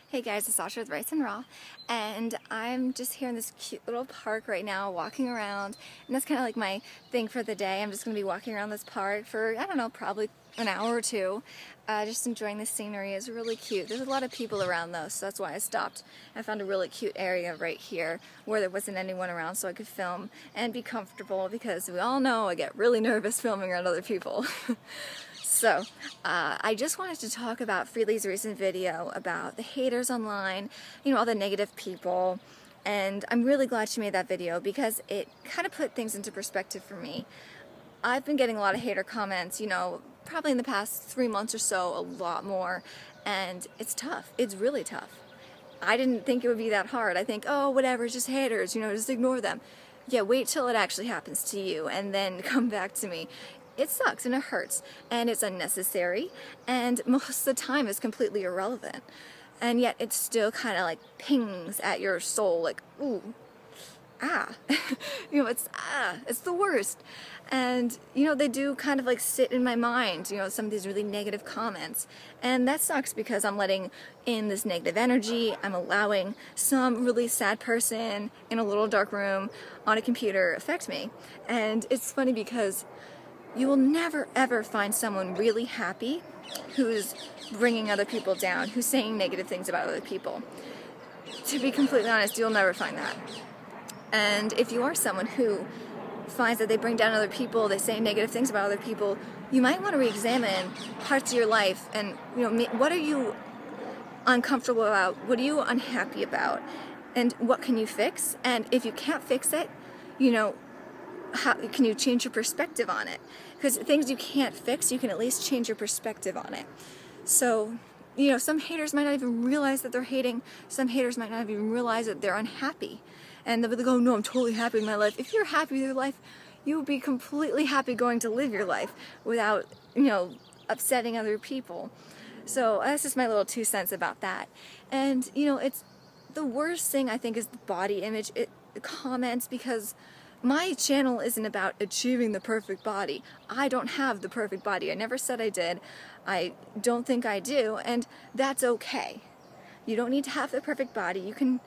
Hey guys, it's Sasha with Rice and Raw, and I'm just here in this cute little park right now, walking around, and that's kind of like my thing for the day. I'm just going to be walking around this park for, I don't know, probably an hour or two, just enjoying the scenery. It's really cute. There's a lot of people around though, so that's why I stopped. I found a really cute area right here where there wasn't anyone around so I could film and be comfortable, because we all know I get really nervous filming around other people. So, I just wanted to talk about Freelee's recent video about the haters online, you know, all the negative people, and I'm really glad she made that video because it kind of put things into perspective for me. I've been getting a lot of hater comments, you know, probably in the past 3 months or so, a lot more, and it's tough. It's really tough. I didn't think it would be that hard. I think, oh, whatever, it's just haters, you know, just ignore them. Yeah, wait till it actually happens to you and then come back to me. It sucks and it hurts and it's unnecessary, and most of the time it's completely irrelevant, and yet it still kind of like pings at your soul like, ooh, ah. You know, it's the worst. And you know, they do kind of like sit in my mind, you know, some of these really negative comments, and that sucks because I'm letting in this negative energy. I'm allowing some really sad person in a little dark room on a computer affect me. And it's funny because you will never ever find someone really happy who's bringing other people down, who's saying negative things about other people. To be completely honest, you'll never find that. And if you are someone who finds that they bring down other people, they say negative things about other people, you might want to re-examine parts of your life and, you know, what are you uncomfortable about? What are you unhappy about? And what can you fix? And if you can't fix it, you know, how can you change your perspective on it? Because things you can't fix, you can at least change your perspective on it. So, you know, some haters might not even realize that they're hating. Some haters might not even realize that they're unhappy. And they'll go, no, I'm totally happy with my life. If you're happy with your life, you will be completely happy going to live your life without, you know, upsetting other people. So that's just my little 2 cents about that. And, you know, it's the worst thing, I think, is the body image comments, because my channel isn't about achieving the perfect body. I don't have the perfect body. I never said I did. I don't think I do, and that's okay. You don't need to have the perfect body. You can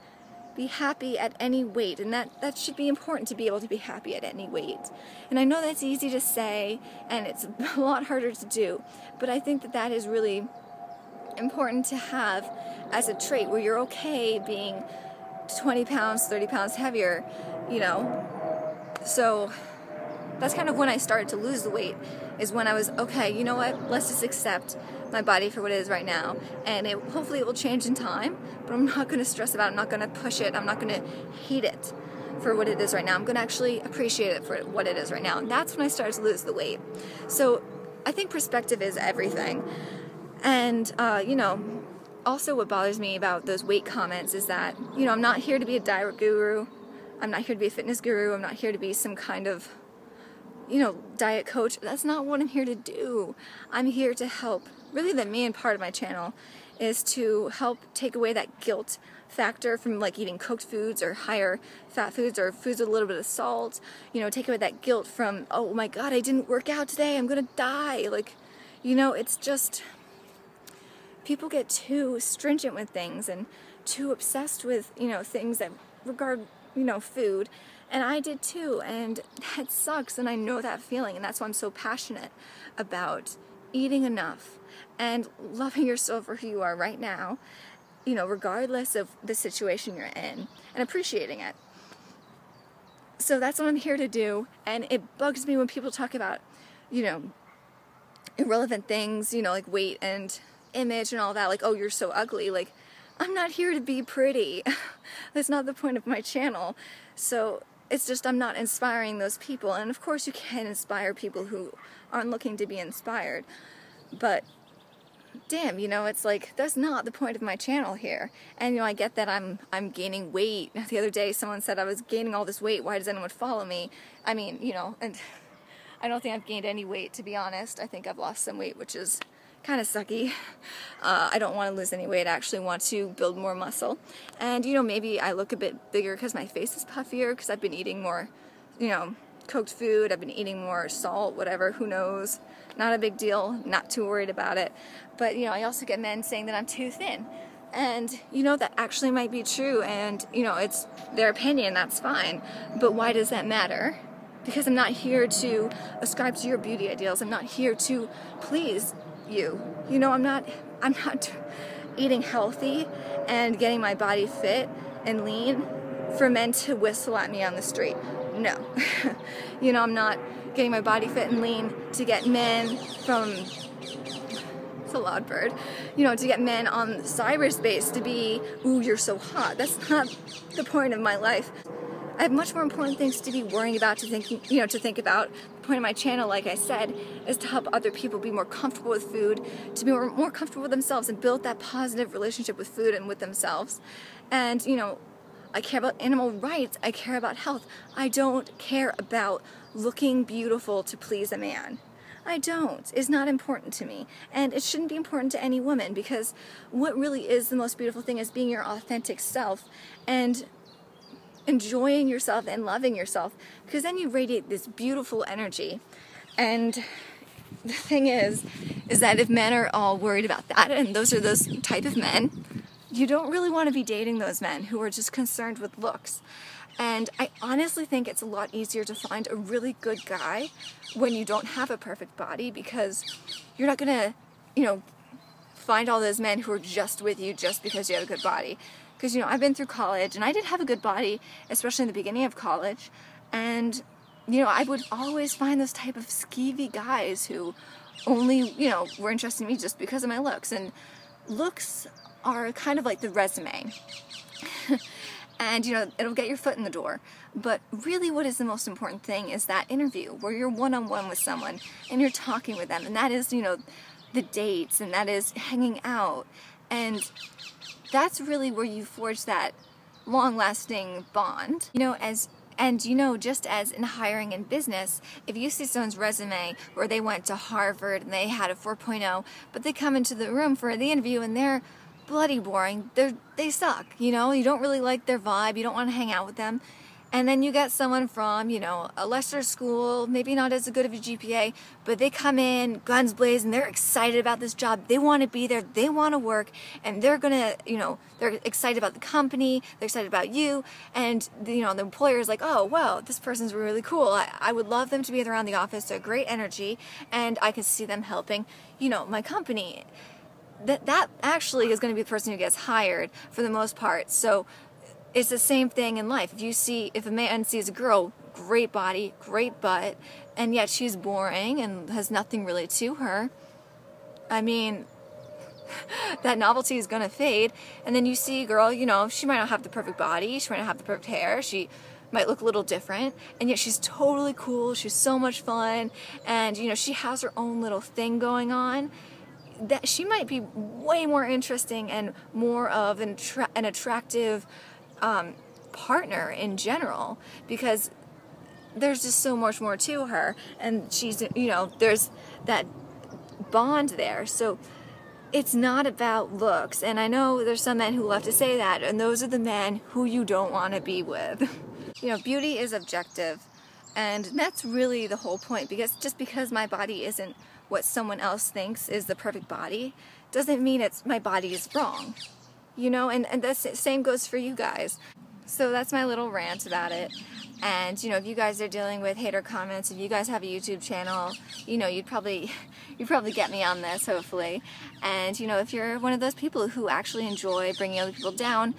be happy at any weight, and that should be important, to be able to be happy at any weight. And I know that's easy to say, and it's a lot harder to do, but I think that that is really important to have as a trait, where you're okay being 20 pounds, 30 pounds heavier, you know. So that's kind of when I started to lose the weight, is when I was, okay, you know what, let's just accept my body for what it is right now, and hopefully it will change in time, but I'm not going to stress about it, I'm not going to push it, I'm not going to hate it for what it is right now. I'm going to actually appreciate it for what it is right now, and that's when I started to lose the weight. So I think perspective is everything. And, you know, also what bothers me about those weight comments is that, you know, I'm not here to be a diet guru, I'm not here to be a fitness guru, I'm not here to be some kind of, you know, diet coach. That's not what I'm here to do. I'm here to help. Really, the main part of my channel is to help take away that guilt factor from like eating cooked foods or higher fat foods or foods with a little bit of salt. You know, take away that guilt from, oh my God, I didn't work out today, I'm gonna die. Like, you know, it's just, people get too stringent with things and too obsessed with, you know, things that regard, you know, food, and I did too, and that sucks, and I know that feeling, and that's why I'm so passionate about eating enough and loving yourself for who you are right now, you know, regardless of the situation you're in, and appreciating it. So that's what I'm here to do, and it bugs me when people talk about, you know, irrelevant things, you know, like weight and image and all that, like, oh, you're so ugly. Like, I'm not here to be pretty. That's not the point of my channel. So it's just, I'm not inspiring those people. And of course you can inspire people who aren't looking to be inspired. But damn, you know, it's like, that's not the point of my channel here. And you know, I get that I'm gaining weight. The other day someone said I was gaining all this weight, why does anyone follow me? I mean, you know, and I don't think I've gained any weight, to be honest. I think I've lost some weight, which is kind of sucky. I don't want to lose any weight. I actually want to build more muscle. And, you know, maybe I look a bit bigger because my face is puffier, because I've been eating more, you know, cooked food. I've been eating more salt, whatever, who knows. Not a big deal. Not too worried about it. But, you know, I also get men saying that I'm too thin. And you know, that actually might be true, and you know, it's their opinion, that's fine. But why does that matter? Because I'm not here to ascribe to your beauty ideals. I'm not here to please you. You know, I'm not eating healthy and getting my body fit and lean for men to whistle at me on the street. No. You know, I'm not getting my body fit and lean to get men from, it's a loud bird, you know, to get men on cyberspace to be, ooh, you're so hot. That's not the point of my life. I have much more important things to be worrying about, to think about. The point of my channel, like I said, is to help other people be more comfortable with food, to be more comfortable with themselves and build that positive relationship with food and with themselves. And, you know, I care about animal rights. I care about health. I don't care about looking beautiful to please a man. I don't. It's not important to me. And it shouldn't be important to any woman, because what really is the most beautiful thing is being your authentic self and enjoying yourself and loving yourself, because then you radiate this beautiful energy. And the thing is that if men are all worried about that, and those are those type of men, you don't really want to be dating those men who are just concerned with looks. And I honestly think it's a lot easier to find a really good guy when you don't have a perfect body, because you're not gonna, you know, find all those men who are just with you just because you have a good body. Because, you know, I've been through college, and I did have a good body, especially in the beginning of college. And, you know, I would always find those type of skeevy guys who only, you know, were interested in me just because of my looks. And looks are kind of like the resume. And, you know, it'll get your foot in the door. But really what is the most important thing is that interview where you're one-on-one with someone and you're talking with them. And that is, you know, the dates, and that is hanging out. And that's really where you forge that long-lasting bond. You know, just as in hiring in business, if you see someone's resume where they went to Harvard and they had a 4.0, but they come into the room for the interview and they're bloody boring, they suck, you know, you don't really like their vibe, you don't want to hang out with them. And then you get someone from, you know, a lesser school, maybe not as good of a GPA, but they come in, guns blazing, they're excited about this job, they want to be there, they want to work, and they're gonna, you know, they're excited about the company, they're excited about you, and, you know, the employer is like, oh, wow, this person's really cool, I would love them to be around the office, they're great energy, and I can see them helping, you know, my company. That actually is going to be the person who gets hired for the most part. So it's the same thing in life. If a man sees a girl, great body, great butt, and yet she's boring and has nothing really to her, I mean, that novelty is going to fade. And then you see a girl, you know, she might not have the perfect body, she might not have the perfect hair, she might look a little different, and yet she's totally cool, she's so much fun, and, you know, she has her own little thing going on. That she might be way more interesting and more of an attractive partner in general, because there's just so much more to her, and she's, you know, there's that bond there. So it's not about looks, and I know there's some men who love to say that, and those are the men who you don't want to be with. You know, beauty is objective, and that's really the whole point, because just because my body isn't what someone else thinks is the perfect body doesn't mean my body is wrong, you know, and the same goes for you guys. So that's my little rant about it. And, you know, if you guys are dealing with hater comments, if you guys have a YouTube channel, you know, you'd probably get me on this, hopefully. And, you know, if you're one of those people who actually enjoy bringing other people down,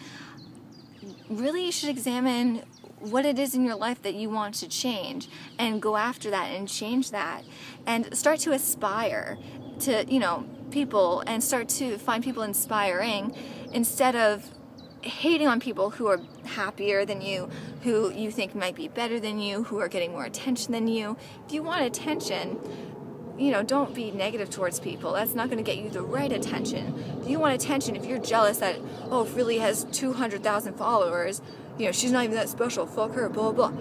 really you should examine what it is in your life that you want to change, and go after that and change that, and start to aspire to, you know, people, and start to find people inspiring instead of hating on people who are happier than you, who you think might be better than you, who are getting more attention than you. If you want attention, you know, don't be negative towards people. That's not going to get you the right attention. If you want attention, if you're jealous that, oh, Freelee has 200,000 followers, you know, she's not even that special, fuck her, blah, blah.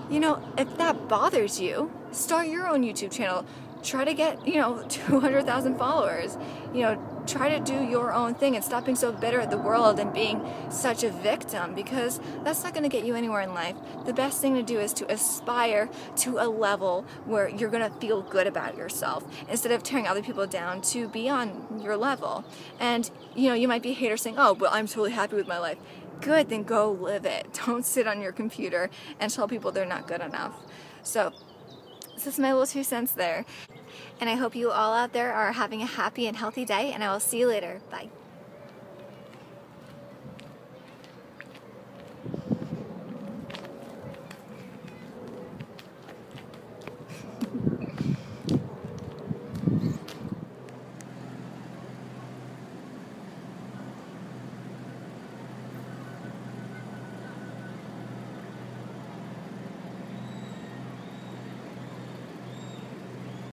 You know, if that bothers you, start your own YouTube channel. Try to get, you know, 200,000 followers. You know, try to do your own thing and stop being so bitter at the world and being such a victim, because that's not going to get you anywhere in life. The best thing to do is to aspire to a level where you're going to feel good about yourself instead of tearing other people down, to be on your level. And you might be a hater saying, oh, well, I'm totally happy with my life. Good, then go live it. Don't sit on your computer and tell people they're not good enough. So this is my little 2 cents there. And I hope you all out there are having a happy and healthy day, and I will see you later. Bye.